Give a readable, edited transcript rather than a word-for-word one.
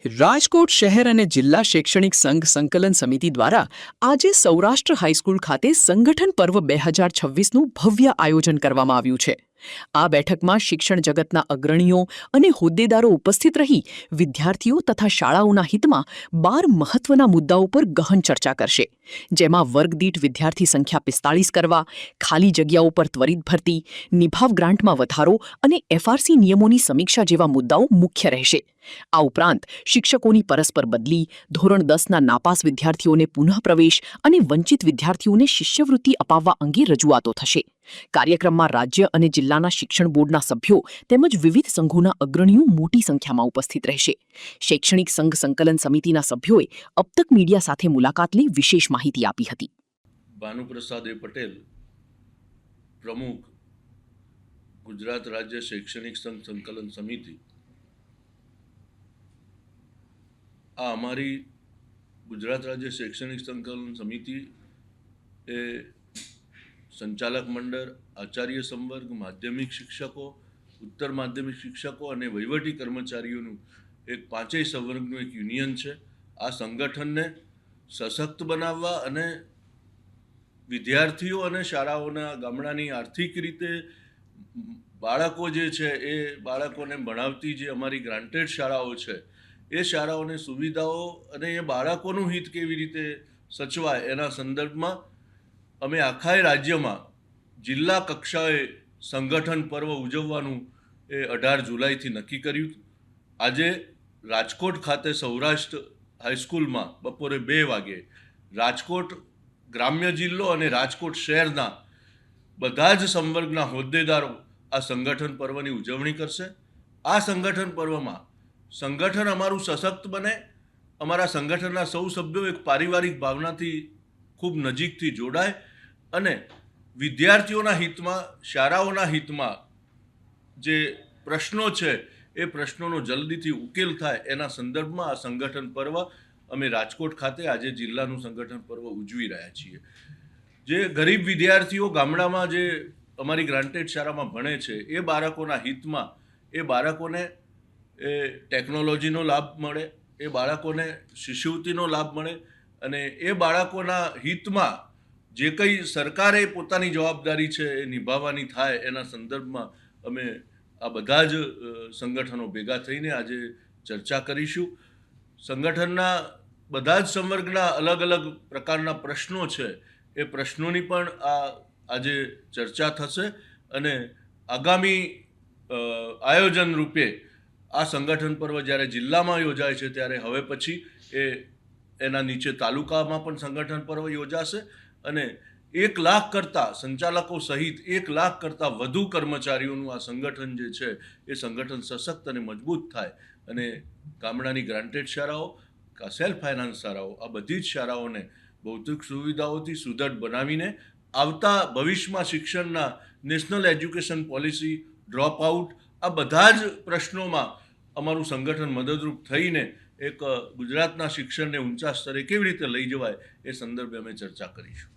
રાજકોટ શહેર અને જિલ્લા શૈક્ષણિક સંઘ સંકલન સમિતિ દ્વારા આજે સૌરાષ્ટ્ર હાઈસ્કૂલ ખાતે સંગઠન પર્વ 2026નું ભવ્ય આયોજન કરવામાં આવ્યું છે। આ બેઠકમાં શિક્ષણ જગતના અગ્રણીઓ અને હોદ્દેદારો ઉપસ્થિત રહી વિદ્યાર્થીઓ તથા શાળાઓના હિતમાં 12 મહત્વના મુદ્દાઓ પર ગહન ચર્ચા કરશે, જેમાં વર્ગદીઠ વિદ્યાર્થી સંખ્યા 45 કરવા, ખાલી જગ્યાઓ પર ત્વરિત ભરતી, નિભાવ ગ્રાન્ટમાં વધારો અને એફઆરસી નિયમોની સમીક્ષા જેવા મુદ્દાઓ મુખ્ય રહેશે। આ ઉપરાંત શિક્ષકોની પરસ્પર બદલી, ધોરણ 10ના નાપાસ વિદ્યાર્થીઓને પુનઃપ્રવેશ અને વંચિત વિદ્યાર્થીઓને શિષ્યવૃત્તિ અપાવવા અંગે રજૂઆતો થશે। કાર્યક્રમમાં રાજ્ય અને જિલ્લાના શિક્ષણ બોર્ડના સભ્યો તેમજ વિવિધ સંઘોના અગ્રણીઓ મોટી સંખ્યામાં ઉપસ્થિત રહેશે। શૈક્ષણિક સંઘ સંકલન સમિતિના સભ્યોએ અબ તક મીડિયા સાથે મુલાકાત લઈ વિશેષ માહિતી આપી હતી। ભાનુપ્રસાદ પટેલ, પ્રમુખ, ગુજરાત રાજ્ય શૈક્ષણિક સંઘ સંકલન સમિતિ। આ અમારી ગુજરાત રાજ્ય શૈક્ષણિક સંકલન સમિતિ એ સંચાલક મંડળ, આચાર્ય સંવર્ગ, માધ્યમિક શિક્ષકો, ઉત્તર માધ્યમિક શિક્ષકો અને વહીવટી કર્મચારીઓનું એક પાંચેય સંવર્ગનું એક યુનિયન છે। આ સંગઠનને સશક્ત બનાવવા અને વિદ્યાર્થીઓ અને શાળાઓના ગામડાની આર્થિક રીતે બાળકો જે છે એ બાળકોને ભણાવતી જે અમારી ગ્રાન્ટેડ શાળાઓ છે એ શાળાઓને સુવિધાઓ અને એ બાળકોનું હિત કેવી રીતે સચવાય એના સંદર્ભમાં અમે આખા રાજ્યમાં જિલ્લા કક્ષાએ સંગઠન પર્વ ઉજવવાનું એ 18 જુલાઈથી નક્કી કર્યું। આજે રાજકોટ ખાતે સૌરાષ્ટ્ર હાઈસ્કૂલમાં બપોરે 2 વાગે રાજકોટ ગ્રામ્ય જિલ્લો અને રાજકોટ શહેરના બધા જ સંવર્ગના હોદ્દેદારો આ સંગઠન પર્વની ઉજવણી કરશે। આ સંગઠન પર્વમાં સંગઠન અમારું સશક્ત બને, અમારા સંગઠનના સૌ સભ્યો એક પારિવારિક ભાવનાથી ખૂબ નજીકથી જોડાય અને વિદ્યાર્થીઓના હિતમાં, શાળાઓના હિતમાં જે પ્રશ્નો છે એ પ્રશ્નોનો જલ્દીથી ઉકેલ થાય એના સંદર્ભમાં આ સંગઠન પર્વ અમે રાજકોટ ખાતે આજે જિલ્લાનું સંગઠન પર્વ ઉજવી રહ્યા છીએ। જે ગરીબ વિદ્યાર્થીઓ ગામડામાં જે અમારી ગ્રાન્ટેડ શાળામાં ભણે છે એ બાળકોના હિતમાં એ બાળકોને એ ટેકનોલોજીનો લાભ મળે, એ બાળકોને શિષ્યવૃત્તિનો લાભ મળે અને એ બાળકોના હિતમાં જે કંઈ સરકારે પોતાની જવાબદારી છે એ નિભાવવાની થાય એના સંદર્ભમાં અમે આ બધા જ સંગઠનો ભેગા થઈને આજે ચર્ચા કરીશું। સંગઠનના બધા જ સંવર્ગના અલગ અલગ પ્રકારના પ્રશ્નો છે એ પ્રશ્નોની પણ આજે ચર્ચા થશે અને આગામી આયોજન રૂપે આ સંગઠન પર્વ જ્યારે જિલ્લામાં યોજાય છે ત્યારે હવે પછી એના નીચે તાલુકામાં પણ સંગઠન પર્વ યોજાશે અને 1 લાખ કરતાં સંચાલકો સહિત 1 લાખ કરતાં વધુ કર્મચારીઓનું આ સંગઠન જે છે એ સંગઠન સશક્ત અને મજબૂત થાય અને ગામડાની ગ્રાન્ટેડ શાળાઓ, સેલ્ફ ફાઇનાન્સ શાળાઓ, આ બધી જ શાળાઓને ભૌતિક સુવિધાઓથી સુદૃઢ બનાવીને આવતા ભવિષ્યમાં શિક્ષણના national education policy, drop out, આ બધા જ પ્રશ્નોમાં અમારું સંગઠન મદદરૂપ થઈને એક ગુજરાતના શિક્ષણને ઊંચા સ્તરે કેવી રીતે લઈ જવાય એ સંદર્ભે અમે ચર્ચા કરીશું।